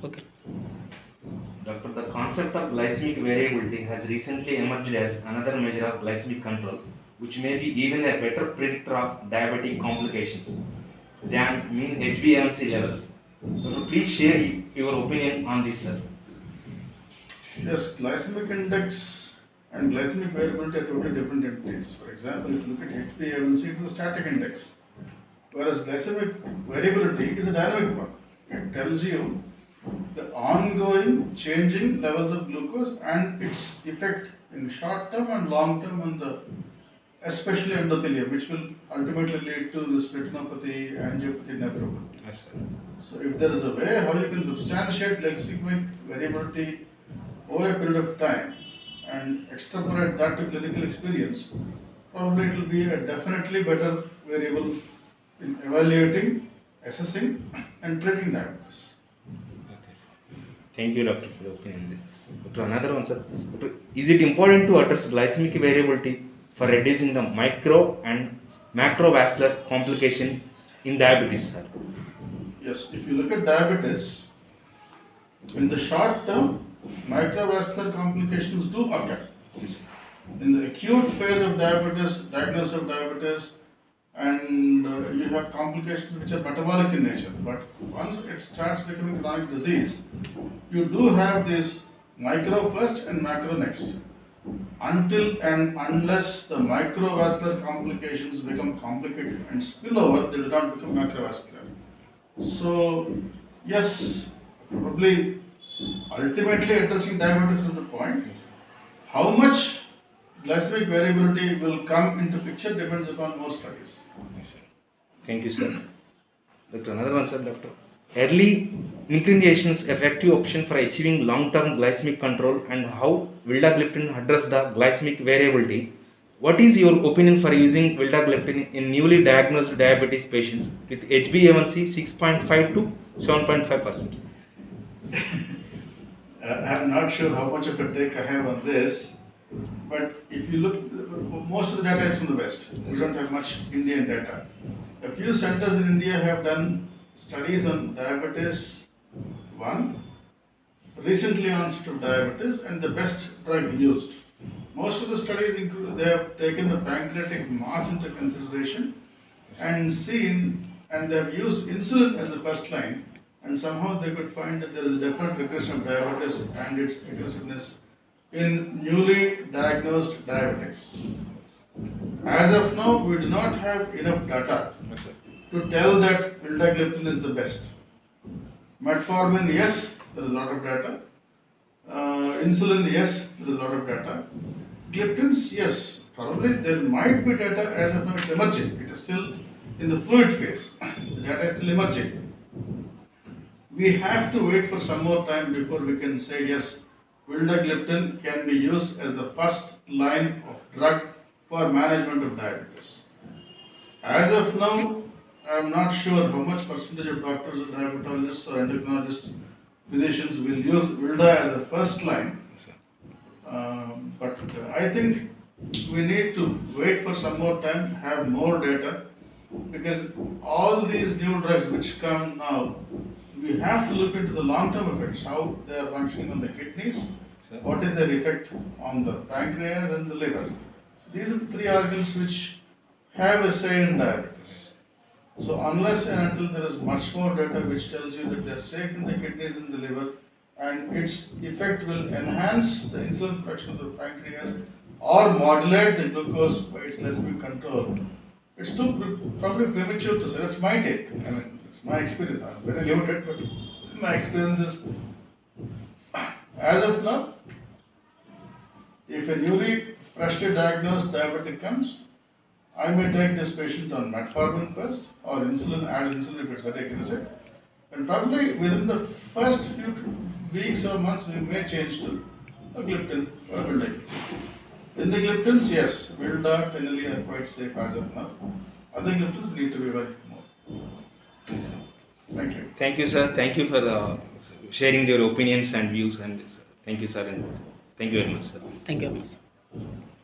Okay. Doctor, the concept of glycemic variability has recently emerged as another measure of glycemic control, which may be even a better predictor of diabetic complications than mean HbA1c levels. Doctor, please share your opinion on this, sir. Yes, glycemic index and glycemic variability are totally different entities. For example, if you look at HbA1c, it is a static index, whereas glycemic variability is a dynamic one. It tells you the ongoing changing levels of glucose and its effect in short term and long term on the especially endothelium, which will ultimately lead to this retinopathy, angiopathy, nephropathy. Yes, sir. So if there is a way how you can substantiate glycemic variability over a period of time and extrapolate that to clinical experience, probably it will be a definitely better variable in evaluating, assessing, and treating diabetes. Okay, sir. Thank you, doctor, for the opinion on this. Doctor, another one, sir. Doctor, is it important to address glycemic variability for reducing the micro and macrovascular complications in diabetes, sir? Yes, if you look at diabetes, in the short term, microvascular complications do occur. In the acute phase of diabetes, diagnosis of diabetes, and you have complications which are metabolic in nature. But once it starts becoming chronic disease, you do have this micro first and macro next. Until and unless the microvascular complications become complicated and spill over, they do not become macrovascular. So, yes, probably ultimately addressing diabetes is the point. How much glycemic variability will come into picture depends upon more studies. Yes, sir. Thank you, sir. Doctor, another one, sir. Doctor, early inclinations effective option for achieving long-term glycemic control and how vildagliptin address the glycemic variability. What is your opinion for using vildagliptin in newly diagnosed diabetes patients with HbA1c 6.5 to 7.5%? I'm not sure how much of a take I have on this, but if you look, most of the data is from the West. We don't have much Indian data. A few centers in India have done studies on diabetes 1, recently onset of diabetes, and the best drug used. Most of the studies include, they have taken the pancreatic mass into consideration and they have used insulin as the first line, and somehow they could find that there is a definite regression of diabetes and its aggressiveness in newly diagnosed diabetics. As of now, we do not have enough data Yes, sir. to tell that vildagliptin is the best. Metformin, yes, there is a lot of data. Insulin, yes, there is a lot of data. Gliptins, yes, probably there might be data. As of now, it's emerging. It is still in the fluid phase. The data is still emerging. We have to wait for some more time before we can say yes, vildagliptin can be used as the first line of drug for management of diabetes. As of now, I am not sure how much percentage of doctors or diabetologists or endocrinologists, physicians will use Vilda as a first line. Yes, sir. But I think we need to wait for some more time, have more data, because all these new drugs which come now, we have to look into the long-term effects, how they are functioning on the kidneys, Sir. what is their effect on the pancreas and the liver. These are the three organs which have a say in diabetes. So unless and until there is much more data which tells you that they are safe in the kidneys and the liver, and its effect will enhance the insulin production of the pancreas or modulate the glucose by its glycemic control, it's too probably premature to say. That's my take. I mean, it's my experience. I'm very limited, but my experience is, as of now, if a newly freshly diagnosed diabetic comes, I may take this patient on metformin first or insulin, add insulin if it's very aggressive. And probably within the first few weeks or months, we may change to a gliptin or vildagliptin. In the gliptins, yes, Vilda, Tenali are quite safe as of now. Other gliptins need to be evaluated more. Yes, sir. Thank you. Thank you, sir. Thank you for sharing your opinions and views. And thank you, sir. And thank you very much, sir. Thank you very much.